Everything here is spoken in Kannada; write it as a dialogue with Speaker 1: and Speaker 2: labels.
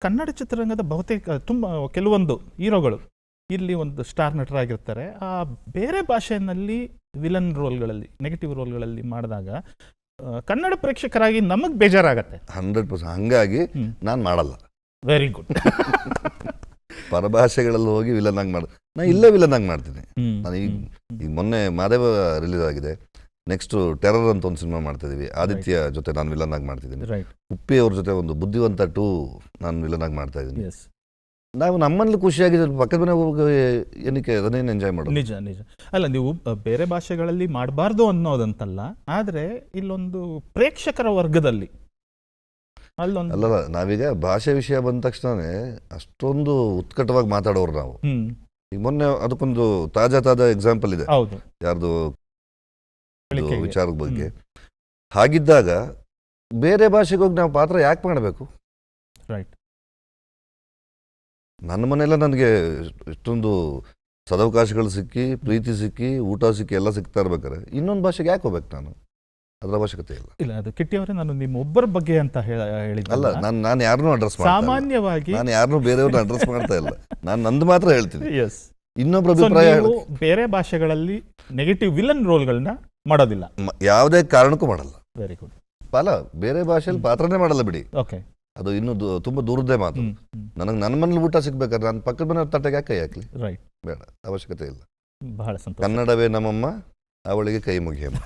Speaker 1: ಕನ್ನಡ ಚಿತ್ರರಂಗದ ಬಹುತೇಕ ತುಂಬ ಕೆಲವೊಂದು ಹೀರೋಗಳು ಇಲ್ಲಿ ಒಂದು ಸ್ಟಾರ್ ನಟರಾಗಿರ್ತಾರೆ. ಆ ಬೇರೆ ಭಾಷೆಯಲ್ಲಿ ವಿಲನ್ ರೋಲ್ಗಳಲ್ಲಿ, ನೆಗೆಟಿವ್ ರೋಲ್ಗಳಲ್ಲಿ ಮಾಡಿದಾಗ ಕನ್ನಡ ಪ್ರೇಕ್ಷಕರಾಗಿ ನಮಗೆ ಬೇಜಾರಾಗತ್ತೆ.
Speaker 2: 100%. ಹಂಗಾಗಿ ನಾನು ಮಾಡಲ್ಲ.
Speaker 1: Very good.
Speaker 2: ಪರಭಾಷೆಗಳಲ್ಲಿ ಹೋಗಿ ವಿಲನ್ ಆಗಿ ನಾನು ಇಲ್ಲೇ ವಿಲನ್ ಆಗಿ ಮಾಡ್ತೀನಿ. ನಾನು ಈಗ ಮೊನ್ನೆ ಮಾದೇವ ರಿಲೀಸ್ ಆಗಿದೆ. ನೆಕ್ಸ್ಟ್ ಟೆರರ್ ಅಂತ ಒಂದು ಸಿನಿಮಾ ಮಾಡ್ತಾ ಇದೀವಿ. ಆದಿತ್ಯ ಜೊತೆ ನಾನು ವಿಲನ್ ಆಗಿ ಮಾಡ್ತಿದ್ದೀನಿ. ಉಪ್ಪಿ ಅವ್ರ ಜೊತೆ ಒಂದು ಬುದ್ಧಿವಂತ 2 ನಾನು ವಿಲನ್ ಆಗಿ ಮಾಡ್ತಾ ಇದ್ದೀನಿ. ನಾವು ನಮ್ಮಲ್ಲಿ ಖುಷಿಯಾಗಿದೆ. ಪಕ್ಕದ ಮನೆ ಹೋಗಿ ಏನಕ್ಕೆ ಅದನ್ನೇನು ಎಂಜಾಯ್ ಮಾಡೋದು.
Speaker 1: ನಿಜ ನಿಜ. ಅಲ್ಲ, ನೀವು ಬೇರೆ ಭಾಷೆಗಳಲ್ಲಿ ಮಾಡಬಾರ್ದು ಅನ್ನೋದಂತಲ್ಲ, ಆದರೆ ಇಲ್ಲೊಂದು ಪ್ರೇಕ್ಷಕರ ವರ್ಗದಲ್ಲಿ ಅಲ್ಲೊಂದು
Speaker 2: ಅಲ್ಲಲ್ಲ, ನಾವೀಗ ಭಾಷೆ ವಿಷಯ ಬಂದ ತಕ್ಷಣನೇ ಅಷ್ಟೊಂದು ಉತ್ಕಟವಾಗಿ ಮಾತಾಡೋರು ನಾವು. ಈಗ ಮೊನ್ನೆ ಅದಕ್ಕೊಂದು ತಾಜಾ ಎಕ್ಸಾಂಪಲ್ ಇದೆ. ಯಾರ್ದು ವಿಚಾರದ ಬಗ್ಗೆ. ಹಾಗಿದ್ದಾಗ ಬೇರೆ ಭಾಷೆಗೆ ಹೋಗಿ ನಾವು ಪಾತ್ರ ಯಾಕೆ ಮಾಡಬೇಕು?
Speaker 1: ರೈಟ್.
Speaker 2: ನನ್ನ ಮನೆಯಲ್ಲ ನನಗೆ ಇಷ್ಟೊಂದು ಸದವಕಾಶಗಳು ಸಿಕ್ಕಿ, ಪ್ರೀತಿ ಸಿಕ್ಕಿ, ಊಟ ಸಿಕ್ಕಿ ಎಲ್ಲ ಸಿಗ್ತಾ ಇರ್ಬೇಕಾರೆ ಇನ್ನೊಂದು ಭಾಷೆಗೆ ಯಾಕೆ ಹೋಗ್ಬೇಕು? ನಾನು ಅದರ ಅವಶ್ಯಕತೆ ಇಲ್ಲ.
Speaker 1: ಇಲ್ಲ, ಅದು ಕಿಟ್ಟಿ ಅವರೇ, ನಾನು ನಿಮ್ಮ ಒಬ್ಬರ ಬಗ್ಗೆ ಅಂತ ಹೇಳಿದ್ದೆ.
Speaker 2: ಅಲ್ಲ, ನಾನು ಯಾರನ್ನೂ ಅಡ್ರೆಸ್
Speaker 1: ಸಾಮಾನ್ಯವಾಗಿ
Speaker 2: ನಾನು ಯಾರನ್ನೂ ಬೇರೆಯವ್ರನ್ನ ಅಡ್ರೆಸ್ ಮಾಡ್ತಾ ಇಲ್ಲ. ನಾನು ನಂದು ಮಾತ್ರ ಹೇಳ್ತೀನಿ. ಇನ್ನೊಬ್ಬರ ಅಭಿಪ್ರಾಯ
Speaker 1: ಬೇರೆ ಭಾಷೆಗಳಲ್ಲಿ ನೆಗೆಟಿವ್ ವಿಲನ್ ರೋಲ್ಗಳನ್ನ ಮಾಡೋದಿಲ್ಲ,
Speaker 2: ಯಾವುದೇ ಕಾರಣಕ್ಕೂ ಮಾಡಲ್ಲ.
Speaker 1: Very good.
Speaker 2: ಬೇರೆ ಭಾಷೆಯಲ್ಲಿ ಪಾತ್ರನೇ ಮಾಡಲ್ಲ ಬಿಡಿ.
Speaker 1: ಓಕೆ,
Speaker 2: ಅದು ಇನ್ನೂ ತುಂಬಾ ದೂರದ್ದೇ ಮಾತು. ನನಗೆ ನನ್ನ ಮನೇಲಿ ಊಟ ಸಿಗ್ಬೇಕಾದ್ರೆ ನಾನು ಪಕ್ಕದ ಮನೆ ತಟ್ಟೆಗೆ ಯಾಕೆ ಕೈ ಹಾಕ್ಲಿ?
Speaker 1: ರೈಟ್,
Speaker 2: ಬೇಡ, ಅವಶ್ಯಕತೆ ಇಲ್ಲ.
Speaker 1: ಬಹಳ ಸಂತೋಷ.
Speaker 2: ಕನ್ನಡವೇ ನಮ್ಮಮ್ಮ, ಅವಳಿಗೆ ಕೈ ಮುಗಿಯಮ್ಮ.